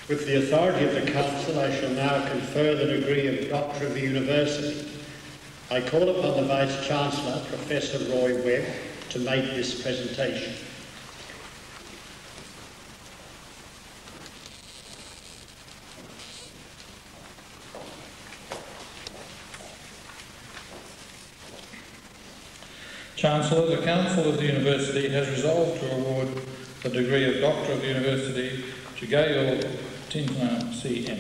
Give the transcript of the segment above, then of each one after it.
With the authority of the Council, I shall now confer the degree of Doctor of the University. I call upon the Vice-Chancellor, Professor Roy Webb, to make this presentation. Chancellor, the Council of the University has resolved to award the degree of Doctor of the University to Gail Tintner, CM.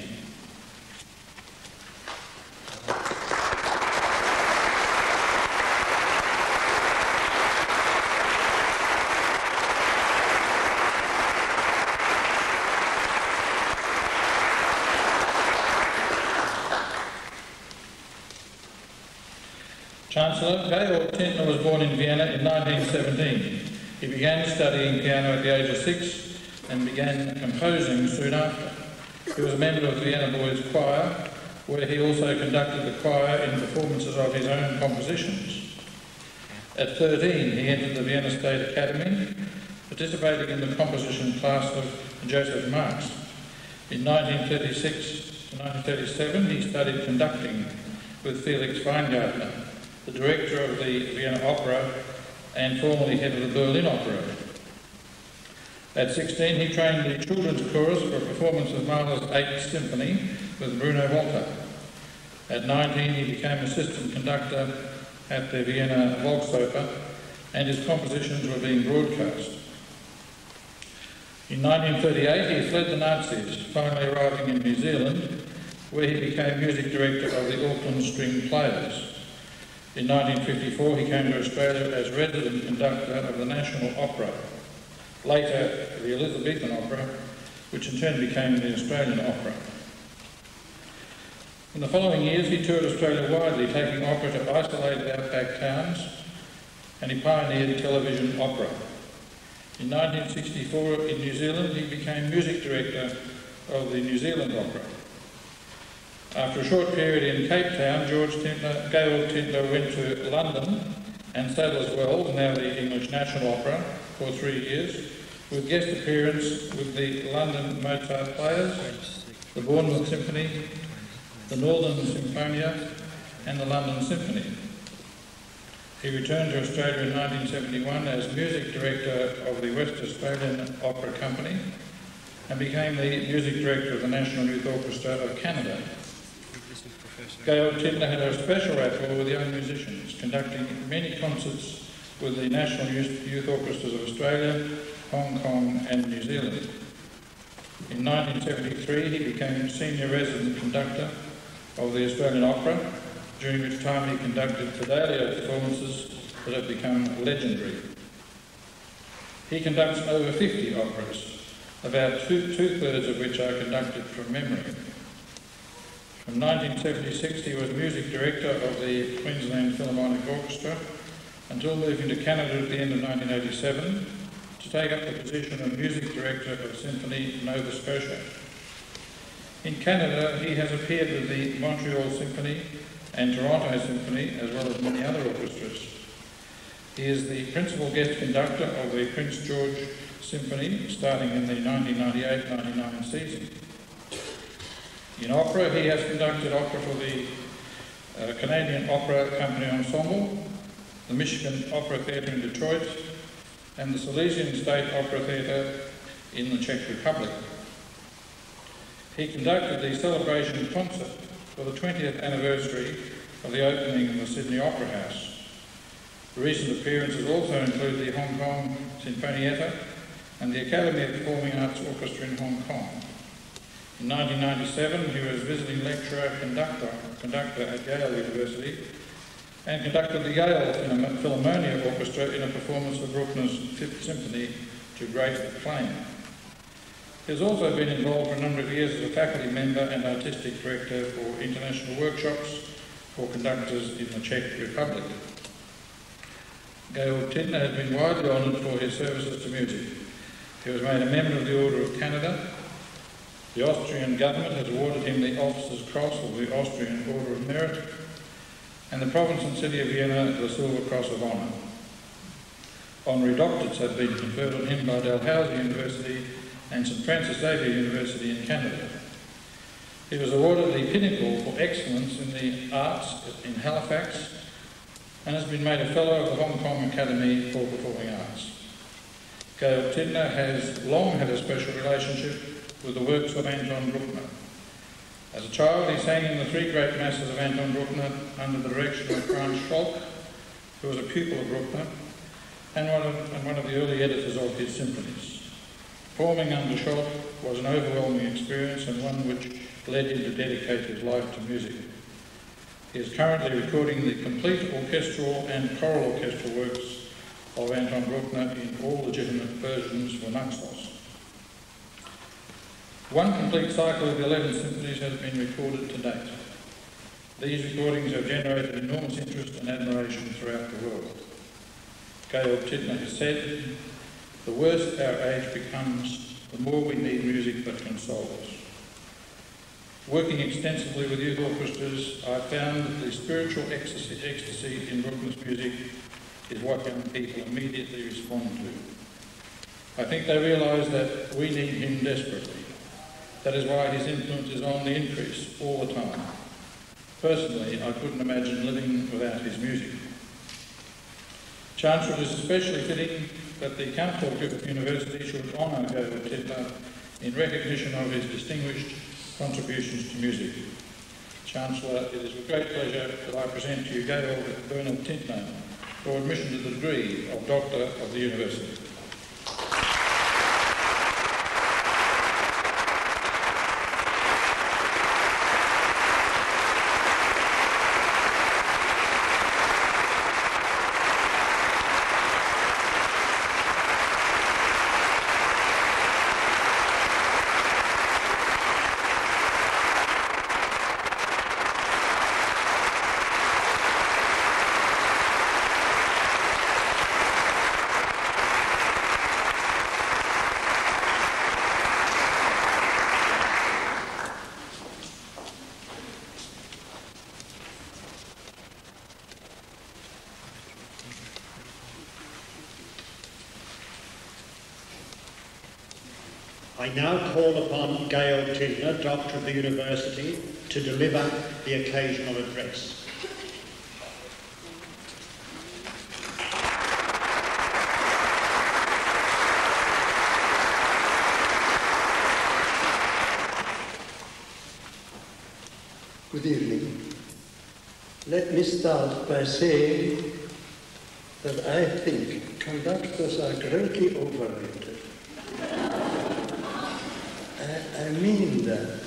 Chancellor, Gail Tintner was born in Vienna in 1917. He began studying piano at the age of 6 and began composing soon after. He was a member of the Vienna Boys Choir, where he also conducted the choir in performances of his own compositions. At 13, he entered the Vienna State Academy, participating in the composition class of Joseph Marx. In 1936 to 1937, he studied conducting with Felix Weingartner, the director of the Vienna Opera and formerly head of the Berlin Opera. At 16, he trained the children's chorus for a performance of Mahler's Eighth Symphony with Bruno Walter. At 19, he became assistant conductor at the Vienna Volksoper, and his compositions were being broadcast. In 1938, he fled the Nazis, finally arriving in New Zealand, where he became music director of the Auckland String Players. In 1954, he came to Australia as resident conductor of the National Opera, later the Elizabethan Opera, which in turn became the Australian Opera. In the following years, he toured Australia widely, taking opera to isolated outback towns, and he pioneered television opera. In 1964, in New Zealand, he became music director of the New Zealand Opera. After a short period in Cape Town, Gail Tintner went to London and Sadler's Wells, now the English National Opera, for 3 years, with guest appearance with the London Mozart Players, the Bournemouth Symphony, the Northern Symphonia, and the London Symphony. He returned to Australia in 1971 as music director of the West Australian Opera Company and became the music director of the National Youth Orchestra of Canada. Gail Tintner had a special rapport with young musicians, conducting many concerts with the National Youth Orchestras of Australia, Hong Kong and New Zealand. In 1973, he became senior resident conductor of the Australian Opera, during which time he conducted Fidelio performances that have become legendary. He conducts over 50 operas, about two-thirds of which are conducted from memory. From 1976, he was music director of the Queensland Philharmonic Orchestra until moving to Canada at the end of 1987 to take up the position of music director of Symphony Nova Scotia. In Canada, he has appeared with the Montreal Symphony and Toronto Symphony, as well as many other orchestras. He is the principal guest conductor of the Prince George Symphony, starting in the 1998-99 season. In opera, he has conducted opera for the Canadian Opera Company Ensemble, the Michigan Opera Theatre in Detroit, and the Silesian State Opera Theatre in the Czech Republic. He conducted the celebration concert for the 20th anniversary of the opening of the Sydney Opera House. Recent appearances also include the Hong Kong Sinfonietta and the Academy of Performing Arts Orchestra in Hong Kong. In 1997, he was visiting lecturer conductor at Yale University and conducted the Yale Philharmonia Orchestra in a performance of Bruckner's Fifth Symphony to great acclaim. He has also been involved for a number of years as a faculty member and artistic director for international workshops for conductors in the Czech Republic. Gail Tintner has been widely honoured for his services to music. He was made a member of the Order of Canada. The Austrian government has awarded him the Officer's Cross of the Austrian Order of Merit, and the province and city of Vienna the Silver Cross of Honour. Honorary doctorates have been conferred on him by Dalhousie University and and St Francis Xavier University in Canada. He was awarded the Pinnacle for Excellence in the Arts in Halifax and has been made a Fellow of the Hong Kong Academy for Performing Arts. Georg Tidner has long had a special relationship with the works of Anton Bruckner. As a child, he sang in the three great masses of Anton Bruckner under the direction of Franz Scholk, who was a pupil of Bruckner, and one of the early editors of his symphonies. Performing under Scholk was an overwhelming experience and one which led him to dedicate his life to music. He is currently recording the complete orchestral and choral orchestral works of Anton Bruckner in all legitimate versions for Naxos. One complete cycle of the 11 symphonies has been recorded to date. These recordings have generated enormous interest and admiration throughout the world. Georg Tidner has said, "The worse our age becomes, the more we need music that consoles." Working extensively with youth orchestras, I found that the spiritual ecstasy in Bruckner's music is what young people immediately respond to. I think they realise that we need him desperately. That is why his influence is on the increase all the time. Personally, I couldn't imagine living without his music. Chancellor, it is especially fitting that the Council of Griffith University should honour Georg Tidner in recognition of his distinguished contributions to music. Chancellor, it is with great pleasure that I present to you Georg Bernhard Tidner for admission to the degree of Doctor of the University. I now call upon Georg Tidner, Doctor of the University, to deliver the occasional address. Good evening. Let me start by saying that I think conductors are greatly overrated. I mean that.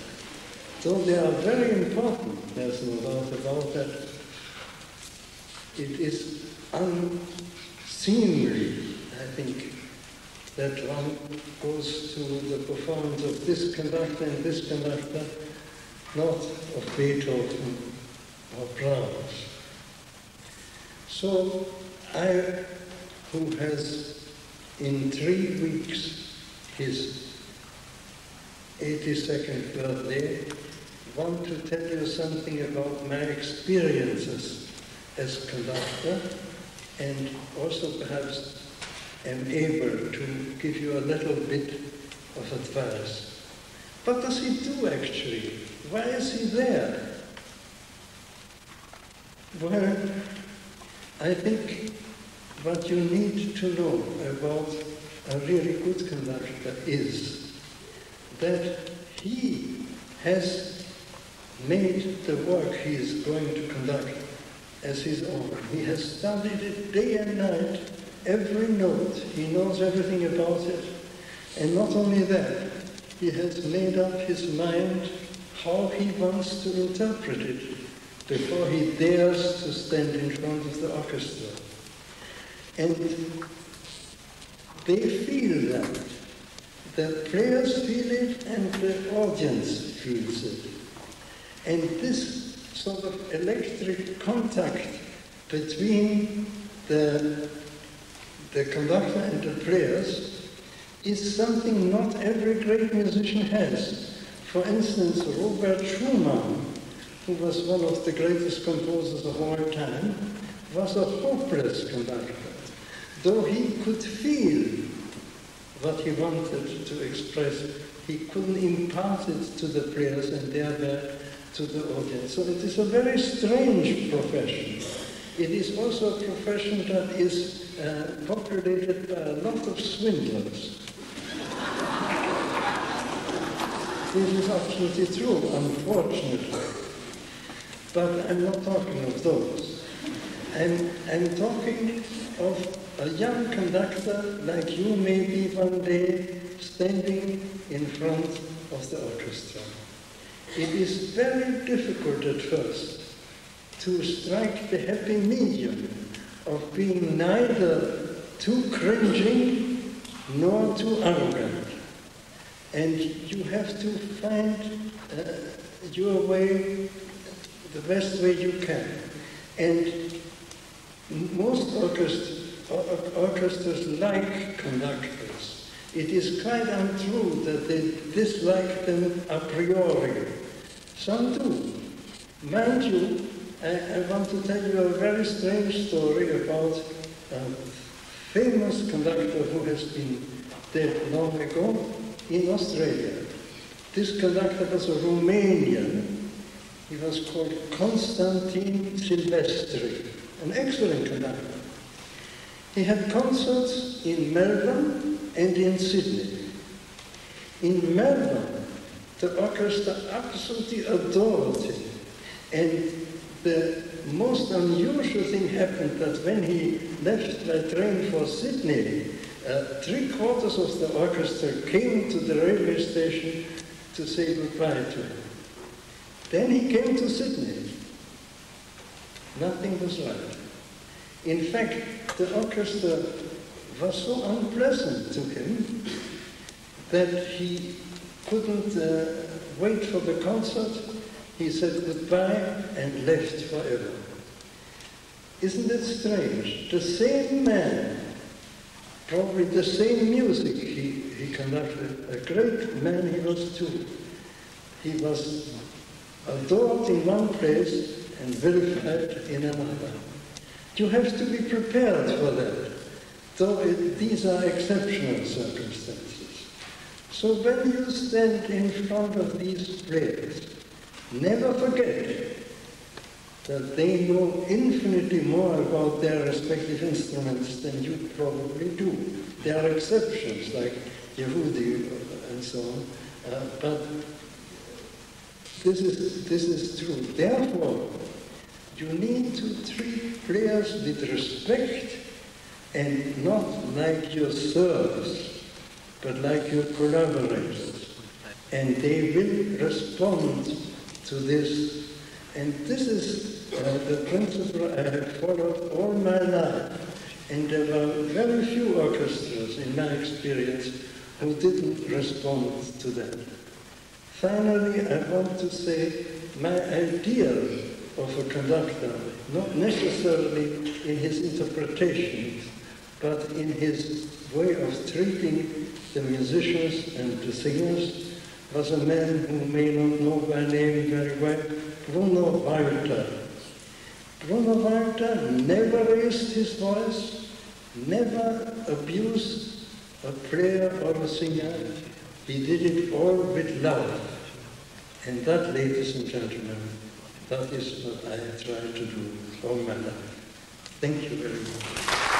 Though they are very important, there's no doubt about that, it is unseemly, I think, that one goes to the performance of this conductor and this conductor, not of Beethoven or Brahms. So I, who has in 3 weeks his 82nd birthday, want to tell you something about my experiences as conductor, and also perhaps am able to give you a little bit of advice. What does he do actually? Why is he there? Well, I think what you need to know about a really good conductor is that he has made the work he is going to conduct as his own. He has studied it day and night, every note. He knows everything about it. And not only that, he has made up his mind how he wants to interpret it before he dares to stand in front of the orchestra. And they feel that. The players feel it and the audience feels it. And this sort of electric contact between the conductor and the players is something not every great musician has. For instance, Robert Schumann, who was one of the greatest composers of all time, was a hopeless conductor. Though he could feel what he wanted to express. He couldn't impart it to the players and thereby to the audience. So it is a very strange profession. It is also a profession that is populated by a lot of swindlers. This is absolutely true, unfortunately. But I'm not talking of those. I'm talking of a young conductor like you may be one day standing in front of the orchestra. It is very difficult at first to strike the happy medium of being neither too cringing nor too arrogant. And you have to find your way, the best way you can. And most orchestras like conductors. It is quite untrue that they dislike them a priori. Some do. Mind you, I want to tell you a very strange story about a famous conductor who has been dead long ago in Australia. This conductor was a Romanian. He was called Constantin Silvestri, an excellent conductor. He had concerts in Melbourne and in Sydney. In Melbourne, the orchestra absolutely adored him. And the most unusual thing happened that when he left by train for Sydney, 3/4 of the orchestra came to the railway station to say goodbye to him. Then he came to Sydney. Nothing was right. In fact, the orchestra was so unpleasant to him that he couldn't wait for the concert. He said goodbye and left forever. Isn't it strange? The same man, probably the same music he conducted, a great man he was too. He was adored in one place and vilified in another. You have to be prepared for that, though these are exceptional circumstances. So when you stand in front of these players, never forget that they know infinitely more about their respective instruments than you probably do. There are exceptions like Yehudi and so on, but this is true. Therefore, you need to treat players with respect and not like your servants, but like your collaborators. And they will respond to this. And this is the principle I have followed all my life. And there were very few orchestras, in my experience, who didn't respond to that. Finally, I want to say my ideal of a conductor, not necessarily in his interpretations, but in his way of treating the musicians and the singers, was a man who may not know by name very well, Bruno Walter. Bruno Walter never raised his voice, never abused a player or a singer. He did it all with love. And that, ladies and gentlemen, that is what I have tried to do all my life. Thank you very much.